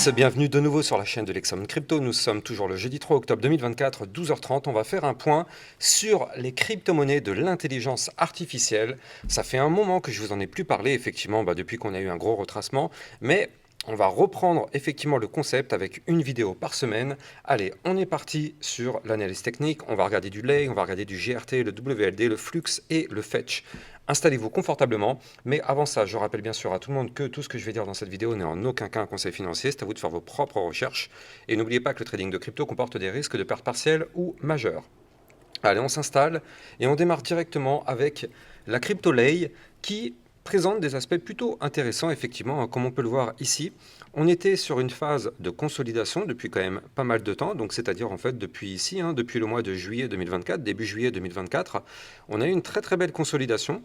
tous, bienvenue de nouveau sur la chaîne de Lexom Crypto. Nous sommes toujours le jeudi 3 octobre 2024, 12h30. On va faire un point sur les crypto-monnaies de l'intelligence artificielle. Ça fait un moment que je vous en ai plus parlé, effectivement, depuis qu'on a eu un gros retracement, mais on va reprendre effectivement le concept avec une vidéo par semaine. Allez, on est parti sur l'analyse technique. On va regarder du lay, on va regarder du GRT, le WLD, le flux et le fetch. Installez-vous confortablement, mais avant ça, je rappelle bien sûr à tout le monde que tout ce que je vais dire dans cette vidéo n'est en aucun cas un conseil financier, c'est à vous de faire vos propres recherches. Et n'oubliez pas que le trading de crypto comporte des risques de perte partielle ou majeure. Allez, on s'installe et on démarre directement avec la CryptoLay qui présente des aspects plutôt intéressants, effectivement, comme on peut le voir ici. On était sur une phase de consolidation depuis quand même pas mal de temps, donc c'est-à-dire en fait depuis ici, depuis le mois de juillet 2024, début juillet 2024, on a eu une très belle consolidation,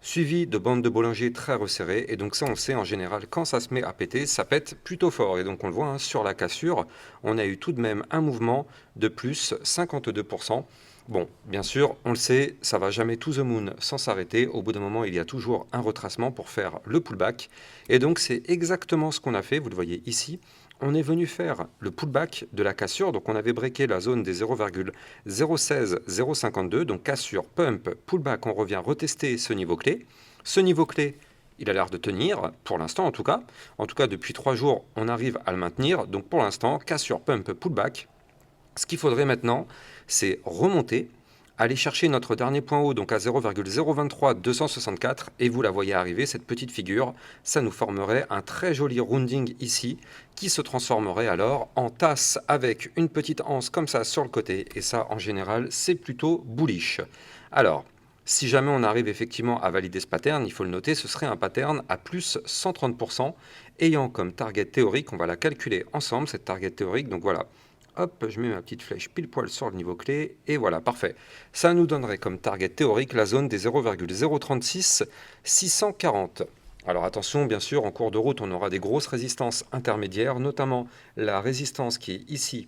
suivie de bandes de Bollinger très resserrées, et donc ça on sait en général quand ça se met à péter, ça pète plutôt fort, et donc on le voit sur la cassure, on a eu tout de même un mouvement de plus 52%. Bon, bien sûr, on le sait, ça va jamais to the moon sans s'arrêter. Au bout d'un moment, il y a toujours un retracement pour faire le pullback. Et donc, c'est exactement ce qu'on a fait. Vous le voyez ici. On est venu faire le pullback de la cassure. Donc, on avait breaké la zone des 0,016052. Donc, cassure, pump, pullback. On revient retester ce niveau clé. Ce niveau clé, il a l'air de tenir, pour l'instant en tout cas. En tout cas, depuis 3 jours, on arrive à le maintenir. Donc, pour l'instant, cassure, pump, pullback. Ce qu'il faudrait maintenant, c'est remonter, aller chercher notre dernier point haut, donc à 0,023264, et vous la voyez arriver, cette petite figure, ça nous formerait un très joli rounding ici, qui se transformerait alors en tasse avec une petite anse comme ça sur le côté, et ça en général, c'est plutôt bullish. Alors, si jamais on arrive effectivement à valider ce pattern, il faut le noter, ce serait un pattern à plus 130%, ayant comme target théorique, on va la calculer ensemble, cette target théorique, donc voilà. Hop, je mets ma petite flèche pile poil sur le niveau clé, et voilà, parfait. Ça nous donnerait comme target théorique la zone des 0,036640. Alors attention, bien sûr, en cours de route, on aura des grosses résistances intermédiaires, notamment la résistance qui est ici,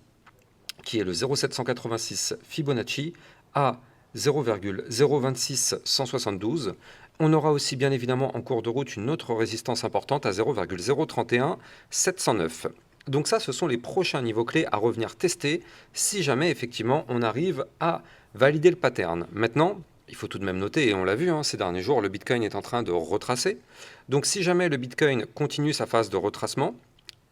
qui est le 0,786 Fibonacci à 0,026172. On aura aussi bien évidemment en cours de route une autre résistance importante à 0,031709. Donc ça, ce sont les prochains niveaux clés à revenir tester si jamais effectivement on arrive à valider le pattern. Maintenant, il faut tout de même noter, et on l'a vu ces derniers jours, le Bitcoin est en train de retracer. Donc si jamais le Bitcoin continue sa phase de retracement,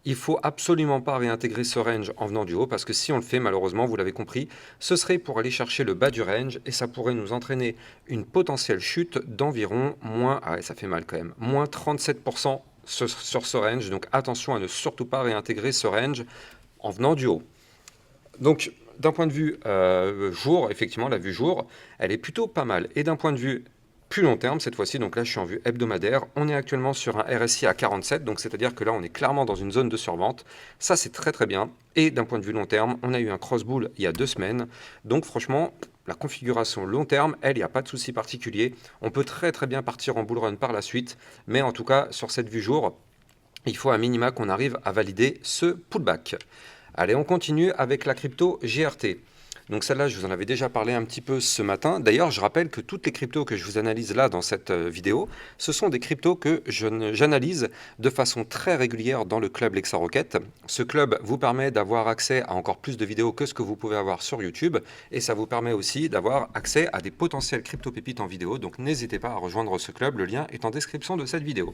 il faut absolument pas réintégrer ce range en venant du haut, parce que si on le fait, malheureusement, vous l'avez compris, ce serait pour aller chercher le bas du range, et ça pourrait nous entraîner une potentielle chute d'environ moins, ça fait mal quand même, moins 37% sur ce range. Donc attention à ne surtout pas réintégrer ce range en venant du haut. Donc d'un point de vue jour, effectivement, la vue jour, elle est plutôt pas mal. Et d'un point de vue plus long terme cette fois-ci, donc là je suis en vue hebdomadaire, on est actuellement sur un RSI à 47, donc c'est-à-dire que là on est clairement dans une zone de survente, ça c'est très bien, et d'un point de vue long terme, on a eu un cross-bull il y a 2 semaines, donc franchement, la configuration long terme, elle, il n'y a pas de souci particulier, on peut très bien partir en bull run par la suite, mais en tout cas sur cette vue jour, il faut à minima qu'on arrive à valider ce pullback. Allez, on continue avec la crypto GRT. Donc celle-là, je vous en avais déjà parlé un petit peu ce matin. D'ailleurs, je rappelle que toutes les cryptos que je vous analyse là dans cette vidéo, ce sont des cryptos que j'analyse de façon très régulière dans le club LexaRocket. Ce club vous permet d'avoir accès à encore plus de vidéos que ce que vous pouvez avoir sur YouTube, et ça vous permet aussi d'avoir accès à des potentielles crypto-pépites en vidéo. Donc n'hésitez pas à rejoindre ce club, le lien est en description de cette vidéo.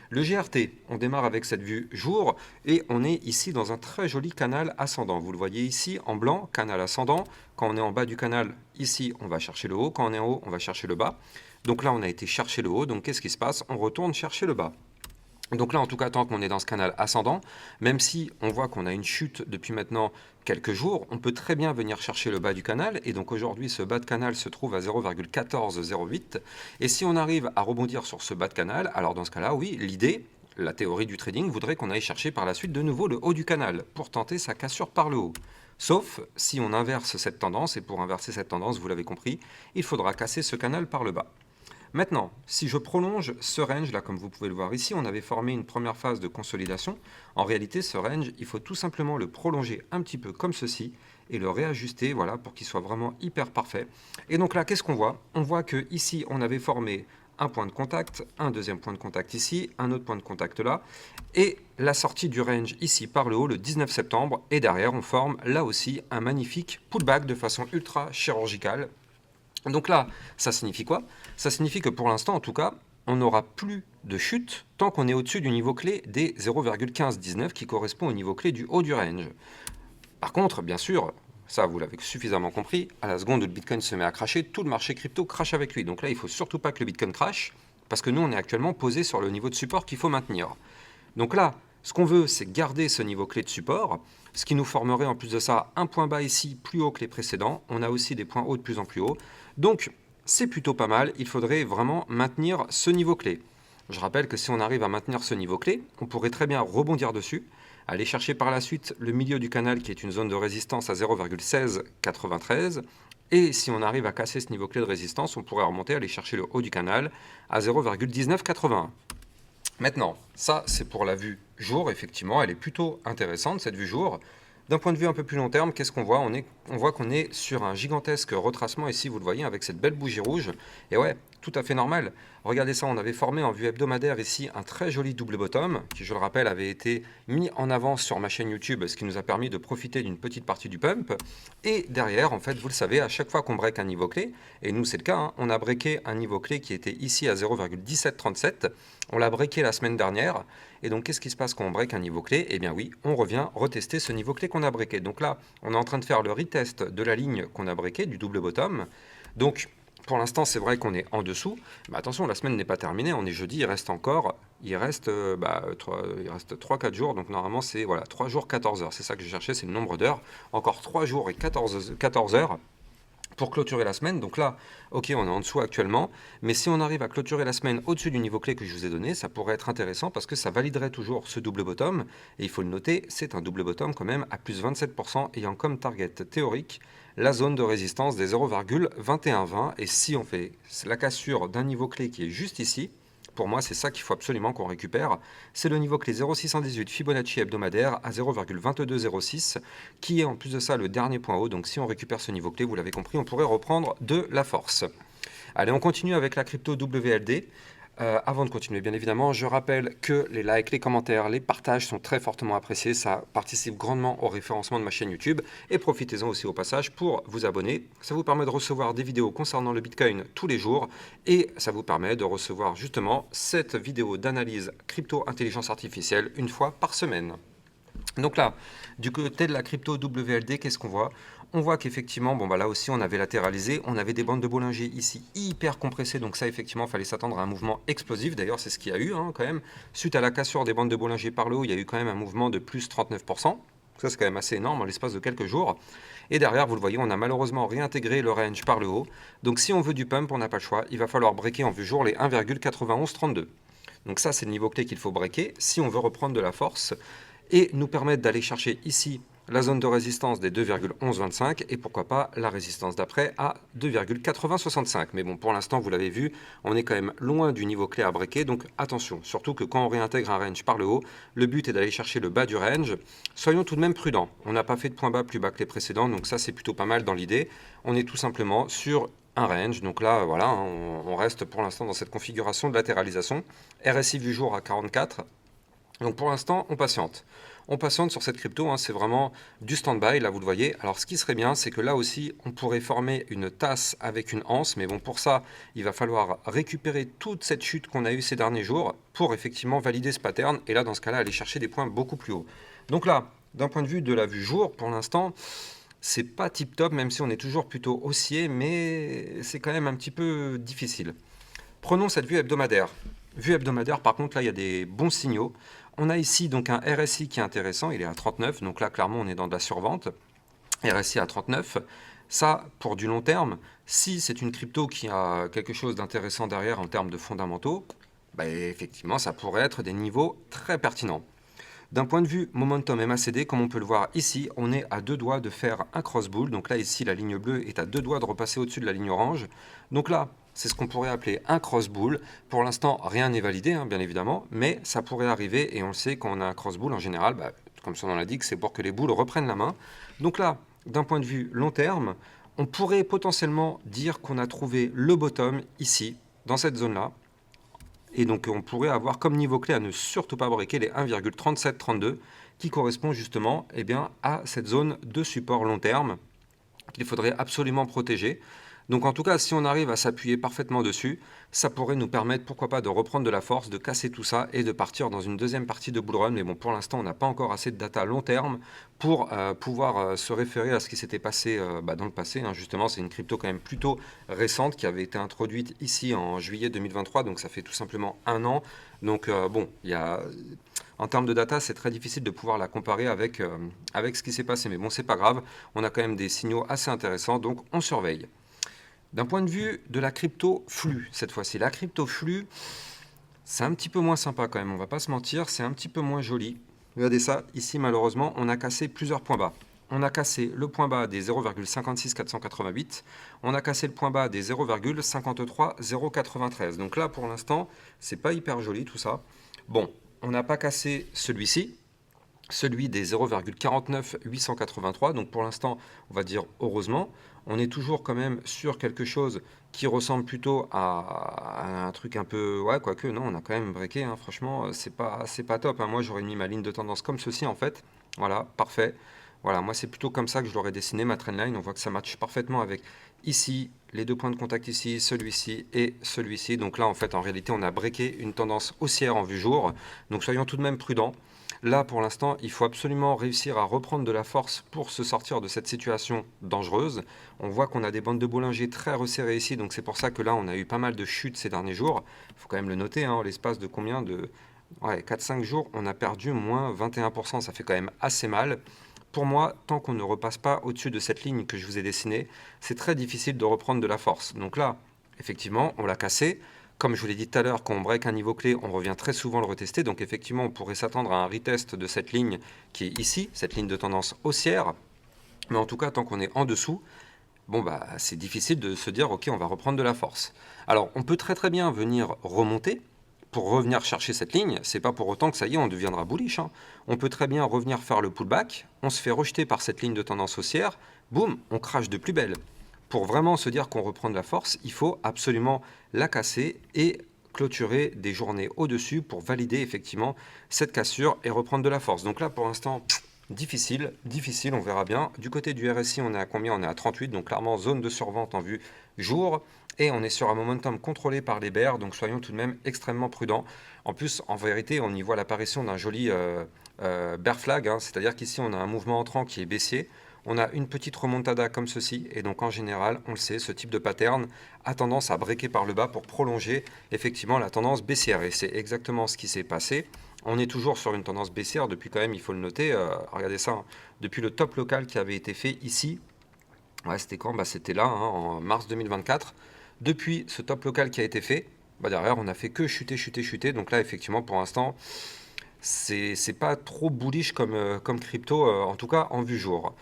Le GRT, on démarre avec cette vue jour et on est ici dans un très joli canal ascendant. Vous le voyez ici en blanc, canal ascendant. Quand on est en bas du canal, ici, on va chercher le haut. Quand on est en haut, on va chercher le bas. Donc là, on a été chercher le haut. Donc qu'est-ce qui se passe? On retourne chercher le bas. Donc là, en tout cas, tant qu'on est dans ce canal ascendant, même si on voit qu'on a une chute depuis maintenant quelques jours, on peut très bien venir chercher le bas du canal. Et donc aujourd'hui, ce bas de canal se trouve à 0,1408. Et si on arrive à rebondir sur ce bas de canal, alors dans ce cas-là, oui, l'idée, la théorie du trading voudrait qu'on aille chercher par la suite de nouveau le haut du canal pour tenter sa cassure par le haut. Sauf si on inverse cette tendance, et pour inverser cette tendance, vous l'avez compris, il faudra casser ce canal par le bas. Maintenant, si je prolonge ce range, là comme vous pouvez le voir ici, on avait formé une première phase de consolidation. En réalité, ce range, il faut tout simplement le prolonger un petit peu comme ceci et le réajuster, voilà, pour qu'il soit vraiment hyper parfait. Et donc là, qu'est-ce qu'on voit? On voit que ici, on avait formé un point de contact, un deuxième point de contact ici, un autre point de contact là, et la sortie du range ici par le haut le 19 septembre, et derrière on forme là aussi un magnifique pullback de façon ultra chirurgicale. Donc là, ça signifie quoi? Ça signifie que pour l'instant, en tout cas, on n'aura plus de chute tant qu'on est au-dessus du niveau clé des 0,1519 qui correspond au niveau clé du haut du range. Par contre, bien sûr, ça vous l'avez suffisamment compris, à la seconde où le Bitcoin se met à cracher, tout le marché crypto crache avec lui. Donc là, il ne faut surtout pas que le Bitcoin crache, parce que nous, on est actuellement posé sur le niveau de support qu'il faut maintenir. Donc là, ce qu'on veut, c'est garder ce niveau clé de support, ce qui nous formerait en plus de ça un point bas ici plus haut que les précédents. On a aussi des points hauts de plus en plus hauts. Donc, c'est plutôt pas mal. Il faudrait vraiment maintenir ce niveau clé. Je rappelle que si on arrive à maintenir ce niveau clé, on pourrait très bien rebondir dessus, aller chercher par la suite le milieu du canal qui est une zone de résistance à 0,1693. Et si on arrive à casser ce niveau clé de résistance, on pourrait remonter, aller chercher le haut du canal à 0,1981. Maintenant, ça c'est pour la vue jour, effectivement, elle est plutôt intéressante cette vue jour. D'un point de vue un peu plus long terme, qu'est-ce qu'on voit? On voit qu'on est sur un gigantesque retracement ici, vous le voyez, avec cette belle bougie rouge. Et ouais, tout à fait normal. Regardez ça, on avait formé en vue hebdomadaire ici un très joli double bottom, qui je le rappelle avait été mis en avant sur ma chaîne YouTube, ce qui nous a permis de profiter d'une petite partie du pump. Et derrière, en fait, vous le savez, à chaque fois qu'on break un niveau clé, et nous c'est le cas, hein, on a breaké un niveau clé qui était ici à 0,1737, on l'a breaké la semaine dernière, et donc qu'est-ce qui se passe quand on break un niveau clé? Eh bien oui, on revient retester ce niveau clé qu'on a breaké. Donc là, on est en train de faire le retest de la ligne qu'on a breaké, du double bottom. Donc pour l'instant, c'est vrai qu'on est en dessous, mais attention, la semaine n'est pas terminée, on est jeudi, il reste 3-4 jours, donc normalement c'est voilà, 3 jours, 14 heures, c'est ça que j'ai cherché, c'est le nombre d'heures, encore 3 jours et 14 heures pour clôturer la semaine. Donc là, ok, on est en dessous actuellement, mais si on arrive à clôturer la semaine au-dessus du niveau clé que je vous ai donné, ça pourrait être intéressant parce que ça validerait toujours ce double bottom, et il faut le noter, c'est un double bottom quand même à plus 27%, ayant comme target théorique la zone de résistance des 0,2120, et si on fait la cassure d'un niveau clé qui est juste ici, pour moi, c'est ça qu'il faut absolument qu'on récupère. C'est le niveau clé 0,618 Fibonacci hebdomadaire à 0,2206, qui est en plus de ça le dernier point haut. Donc si on récupère ce niveau clé, vous l'avez compris, on pourrait reprendre de la force. Allez, on continue avec la crypto WLD. Avant de continuer, bien évidemment, je rappelle que les likes, les commentaires, les partages sont très fortement appréciés. Ça participe grandement au référencement de ma chaîne YouTube. Et profitez-en aussi au passage pour vous abonner. Ça vous permet de recevoir des vidéos concernant le Bitcoin tous les jours. Et ça vous permet de recevoir justement cette vidéo d'analyse crypto intelligence artificielle une fois par semaine. Donc là, du côté de la crypto WLD, qu'est-ce qu'on voit? On voit qu'effectivement, bon bah là aussi on avait latéralisé, on avait des bandes de Bollinger ici hyper compressées, donc ça effectivement il fallait s'attendre à un mouvement explosif, d'ailleurs c'est ce qu'il y a eu quand même. Suite à la cassure des bandes de Bollinger par le haut, il y a eu quand même un mouvement de plus 39%, ça c'est quand même assez énorme en l'espace de quelques jours. Et derrière, vous le voyez, on a malheureusement réintégré le range par le haut, donc si on veut du pump, on n'a pas le choix, il va falloir breaker en vue jour les 1,9132. Donc ça c'est le niveau clé qu'il faut breaker si on veut reprendre de la force et nous permettre d'aller chercher ici la zone de résistance des 2,1125 et pourquoi pas la résistance d'après à 2,8065. Mais bon, pour l'instant, vous l'avez vu, on est quand même loin du niveau clé à breaker, donc attention, surtout que quand on réintègre un range par le haut, le but est d'aller chercher le bas du range. Soyons tout de même prudents, on n'a pas fait de point bas plus bas que les précédents, donc ça c'est plutôt pas mal dans l'idée. On est tout simplement sur un range, donc là voilà, on reste pour l'instant dans cette configuration de latéralisation. RSI vu jour à 44, donc pour l'instant, on patiente. On patiente sur cette crypto, c'est vraiment du stand-by, là vous le voyez. Alors ce qui serait bien, c'est que là aussi, on pourrait former une tasse avec une anse, mais bon, pour ça, il va falloir récupérer toute cette chute qu'on a eue ces derniers jours pour effectivement valider ce pattern, et là, dans ce cas-là, aller chercher des points beaucoup plus hauts. Donc là, d'un point de vue de la vue jour, pour l'instant, c'est pas tip-top, même si on est toujours plutôt haussier, mais c'est quand même un petit peu difficile. Prenons cette vue hebdomadaire. Vue hebdomadaire, par contre, là, il y a des bons signaux. On a ici donc un RSI qui est intéressant, il est à 39, donc là, clairement, on est dans de la survente. RSI à 39, ça, pour du long terme, si c'est une crypto qui a quelque chose d'intéressant derrière en termes de fondamentaux, bah, effectivement, ça pourrait être des niveaux très pertinents. D'un point de vue momentum MACD, comme on peut le voir ici, on est à 2 doigts de faire un cross bull. Donc là, ici, la ligne bleue est à 2 doigts de repasser au-dessus de la ligne orange. Donc là, c'est ce qu'on pourrait appeler un cross bull. Pour l'instant, rien n'est validé, bien évidemment, mais ça pourrait arriver. Et on le sait, quand on a un cross bull, en général, comme son nom l'indique, c'est pour que les boules reprennent la main. Donc là, d'un point de vue long terme, on pourrait potentiellement dire qu'on a trouvé le bottom ici, dans cette zone-là. Et donc on pourrait avoir comme niveau clé à ne surtout pas breaker les 1,3732 qui correspond justement eh bien, à cette zone de support long terme qu'il faudrait absolument protéger. Donc en tout cas, si on arrive à s'appuyer parfaitement dessus, ça pourrait nous permettre, pourquoi pas, de reprendre de la force, de casser tout ça et de partir dans une deuxième partie de bull run. Mais bon, pour l'instant, on n'a pas encore assez de data long terme pour pouvoir se référer à ce qui s'était passé dans le passé. Hein. Justement, c'est une crypto quand même plutôt récente qui avait été introduite ici en juillet 2023, donc ça fait tout simplement un an. Donc bon, il y a... En termes de data, c'est très difficile de pouvoir la comparer avec ce qui s'est passé. Mais bon, c'est pas grave. On a quand même des signaux assez intéressants, donc on surveille. D'un point de vue de la crypto flux, cette fois-ci, la crypto flux, c'est un petit peu moins sympa quand même, on va pas se mentir, c'est un petit peu moins joli. Regardez ça, ici malheureusement, on a cassé plusieurs points bas. On a cassé le point bas des 0,56488, on a cassé le point bas des 0,53093. Donc là, pour l'instant, c'est pas hyper joli tout ça. Bon, on n'a pas cassé celui-ci, celui des 0,49883. Donc pour l'instant, on va dire heureusement, on est toujours quand même sur quelque chose qui ressemble plutôt à un truc un peu... Ouais, quoique, non, on a quand même breaké, hein, franchement, c'est pas top. Hein. Moi, j'aurais mis ma ligne de tendance comme ceci, en fait. Voilà, parfait. Voilà, moi, c'est plutôt comme ça que je l'aurais dessiné, ma trendline. On voit que ça matche parfaitement avec ici, les deux points de contact ici, celui-ci et celui-ci. Donc là, en fait, en réalité, on a breaké une tendance haussière en vue jour. Donc soyons tout de même prudents. Là, pour l'instant, il faut absolument réussir à reprendre de la force pour se sortir de cette situation dangereuse. On voit qu'on a des bandes de Bollinger très resserrées ici, donc c'est pour ça que là, on a eu pas mal de chutes ces derniers jours. Il faut quand même le noter, hein, l'espace de combien de... Ouais, 4-5 jours, on a perdu moins 21%, ça fait quand même assez mal. Pour moi, tant qu'on ne repasse pas au-dessus de cette ligne que je vous ai dessinée, c'est très difficile de reprendre de la force. Donc là, effectivement, on l'a cassé. Comme je vous l'ai dit tout à l'heure, quand on break un niveau clé, on revient très souvent le retester. Donc effectivement, on pourrait s'attendre à un retest de cette ligne qui est ici, cette ligne de tendance haussière. Mais en tout cas, tant qu'on est en dessous, bon bah c'est difficile de se dire ok, on va reprendre de la force. Alors on peut très bien venir remonter pour revenir chercher cette ligne. C'est pas pour autant que ça y est, on deviendra bullish. Hein. On peut très bien revenir faire le pullback. On se fait rejeter par cette ligne de tendance haussière. Boum, on crache de plus belle. Pour vraiment se dire qu'on reprend de la force, il faut absolument la casser et clôturer des journées au-dessus pour valider effectivement cette cassure et reprendre de la force. Donc là, pour l'instant, difficile, on verra bien. Du côté du RSI, on est à combien? On est à 38, donc clairement zone de survente en vue jour. Et on est sur un momentum contrôlé par les bears, donc soyons tout de même extrêmement prudents. En plus, en vérité, on y voit l'apparition d'un joli bear flag, hein, c'est-à-dire qu'ici, on a un mouvement entrant qui est baissier. On a une petite remontada comme ceci, et donc en général, on le sait, ce type de pattern a tendance à breaker par le bas pour prolonger effectivement la tendance baissière. Et c'est exactement ce qui s'est passé. On est toujours sur une tendance baissière depuis quand même, il faut le noter, regardez ça, hein, depuis le top local qui avait été fait ici. Ouais, c'était quand? Bah, c'était là, hein, en mars 2024. Depuis ce top local qui a été fait, bah, derrière, on n'a fait que chuter. Donc là, effectivement, pour l'instant, c'est pas trop bullish comme crypto, en tout cas en vue jour.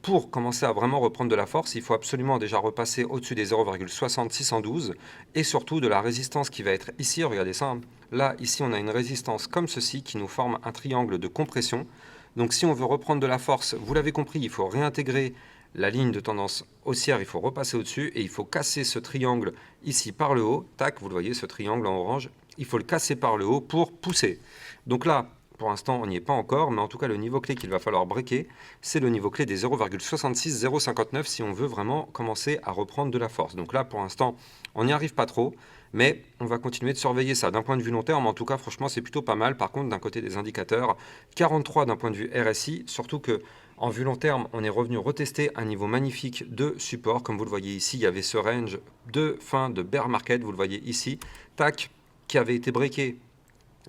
Pour commencer à vraiment reprendre de la force, il faut absolument déjà repasser au-dessus des 0,60612 et surtout de la résistance qui va être ici. Regardez ça. Hein. Là, ici, on a une résistance comme ceci qui nous forme un triangle de compression. Donc si on veut reprendre de la force, vous l'avez compris, il faut réintégrer la ligne de tendance haussière, il faut repasser au-dessus et il faut casser ce triangle ici par le haut. Tac, vous le voyez, ce triangle en orange. Il faut le casser par le haut pour pousser. Donc là, pour l'instant, on n'y est pas encore, mais en tout cas, le niveau clé qu'il va falloir breaker, c'est le niveau clé des 0,66059 si on veut vraiment commencer à reprendre de la force. Donc là, pour l'instant, on n'y arrive pas trop, mais on va continuer de surveiller ça. D'un point de vue long terme, en tout cas, franchement, c'est plutôt pas mal. Par contre, d'un côté des indicateurs, 43 d'un point de vue RSI, surtout que en vue long terme, on est revenu retester un niveau magnifique de support. Comme vous le voyez ici, il y avait ce range de fin de bear market, vous le voyez ici, tac, qui avait été breaké.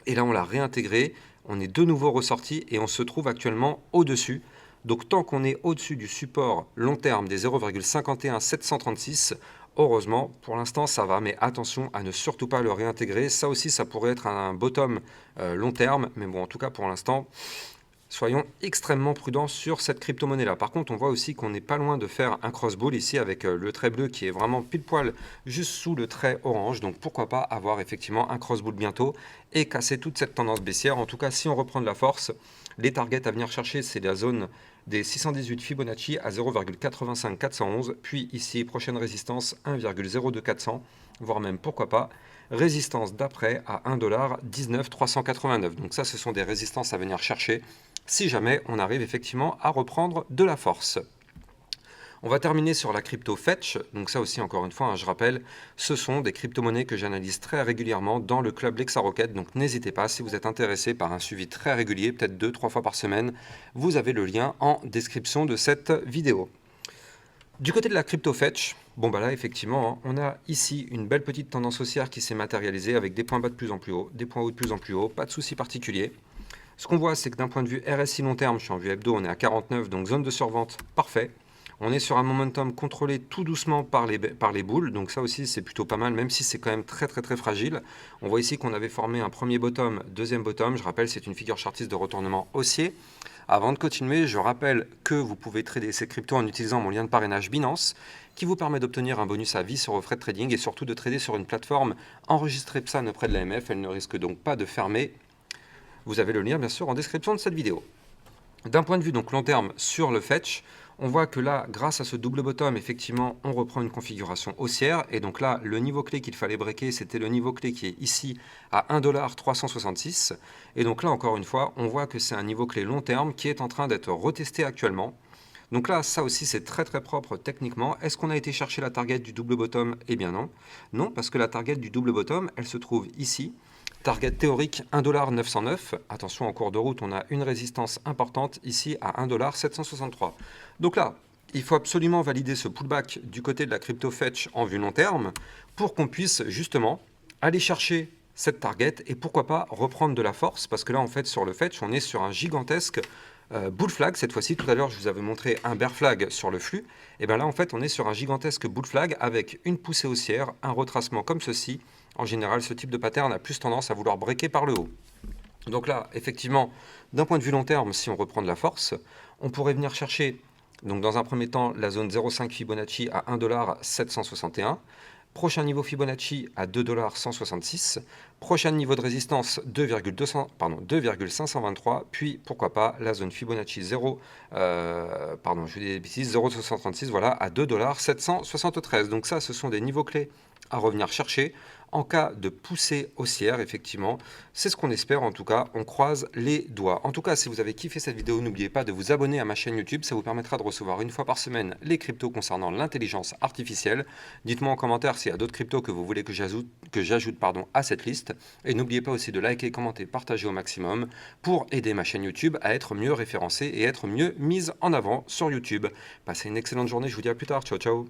Et là, on l'a réintégré. On est de nouveau ressorti et on se trouve actuellement au-dessus. Donc tant qu'on est au-dessus du support long terme des 0,51736, heureusement, pour l'instant ça va, mais attention à ne surtout pas le réintégrer. Ça aussi, ça pourrait être un bottom long terme, mais bon, en tout cas pour l'instant, soyons extrêmement prudents sur cette crypto-monnaie-là. Par contre, on voit aussi qu'on n'est pas loin de faire un cross-bull ici avec le trait bleu qui est vraiment pile poil juste sous le trait orange. Donc pourquoi pas avoir effectivement un cross-bull bientôt et casser toute cette tendance baissière. En tout cas, si on reprend de la force, les targets à venir chercher, c'est la zone des 618 Fibonacci à 0,85411. Puis ici, prochaine résistance, 1,02400. voire même, pourquoi pas, résistance d'après à 1,19389 $. Donc ça, ce sont des résistances à venir chercher si jamais on arrive effectivement à reprendre de la force. On va terminer sur la crypto Fetch. Donc ça aussi, encore une fois, hein, je rappelle, ce sont des crypto-monnaies que j'analyse très régulièrement dans le club Lexa Rocket. Donc n'hésitez pas, si vous êtes intéressé par un suivi très régulier, peut-être 2-3 fois par semaine, vous avez le lien en description de cette vidéo. Du côté de la crypto Fetch, bon bah là effectivement, hein, on a ici une belle petite tendance haussière qui s'est matérialisée avec des points bas de plus en plus haut, des points hauts de plus en plus haut, pas de souci particulier. Ce qu'on voit, c'est que d'un point de vue RSI long terme, je suis en vue hebdo, on est à 49, donc zone de survente, parfait. On est sur un momentum contrôlé tout doucement par les boules, donc ça aussi c'est plutôt pas mal, même si c'est quand même très fragile. On voit ici qu'on avait formé un premier bottom, deuxième bottom, je rappelle c'est une figure chartiste de retournement haussier. Avant de continuer, je rappelle que vous pouvez trader ces cryptos en utilisant mon lien de parrainage Binance, qui vous permet d'obtenir un bonus à vie sur vos frais de trading et surtout de trader sur une plateforme enregistrée PSAN auprès de l'AMF, elle ne risque donc pas de fermer. Vous avez le lien bien sûr en description de cette vidéo. D'un point de vue donc long terme sur le Fetch, on voit que là, grâce à ce double bottom, effectivement, on reprend une configuration haussière. Et donc là, le niveau clé qu'il fallait breaker, c'était le niveau clé qui est ici à 1,366 $. Et donc là, encore une fois, on voit que c'est un niveau clé long terme qui est en train d'être retesté actuellement. Donc là, ça aussi, c'est très propre techniquement. Est-ce qu'on a été chercher la target du double bottom? Eh bien non. Non, parce que la target du double bottom, elle se trouve ici. Target théorique 1,909 $. Attention, en cours de route, on a une résistance importante ici à 1,763 $. Donc là, il faut absolument valider ce pullback du côté de la crypto Fetch en vue long terme pour qu'on puisse justement aller chercher cette target et pourquoi pas reprendre de la force, parce que là, en fait, sur le Fetch, on est sur un gigantesque bull flag. Cette fois-ci, tout à l'heure, je vous avais montré un bear flag sur le flux. Et bien là, en fait, on est sur un gigantesque bull flag avec une poussée haussière, un retracement comme ceci. En général, ce type de pattern a plus tendance à vouloir breaker par le haut. Donc là, effectivement, d'un point de vue long terme, si on reprend de la force, on pourrait venir chercher, donc dans un premier temps, la zone 0,5 Fibonacci à 1,761 $. Prochain niveau Fibonacci à 2,166 $. Prochain niveau de résistance 2,523, puis pourquoi pas la zone Fibonacci 0,236, voilà, à 2,773 $. Donc ça, ce sont des niveaux clés à revenir chercher en cas de poussée haussière, effectivement. C'est ce qu'on espère, en tout cas, on croise les doigts. En tout cas, si vous avez kiffé cette vidéo, n'oubliez pas de vous abonner à ma chaîne YouTube, ça vous permettra de recevoir une fois par semaine les cryptos concernant l'intelligence artificielle. Dites-moi en commentaire s'il y a d'autres cryptos que vous voulez que j'ajoute à cette liste. Et n'oubliez pas aussi de liker, commenter, partager au maximum pour aider ma chaîne YouTube à être mieux référencée et être mieux mise en avant sur YouTube. Passez une excellente journée, je vous dis à plus tard, ciao ciao.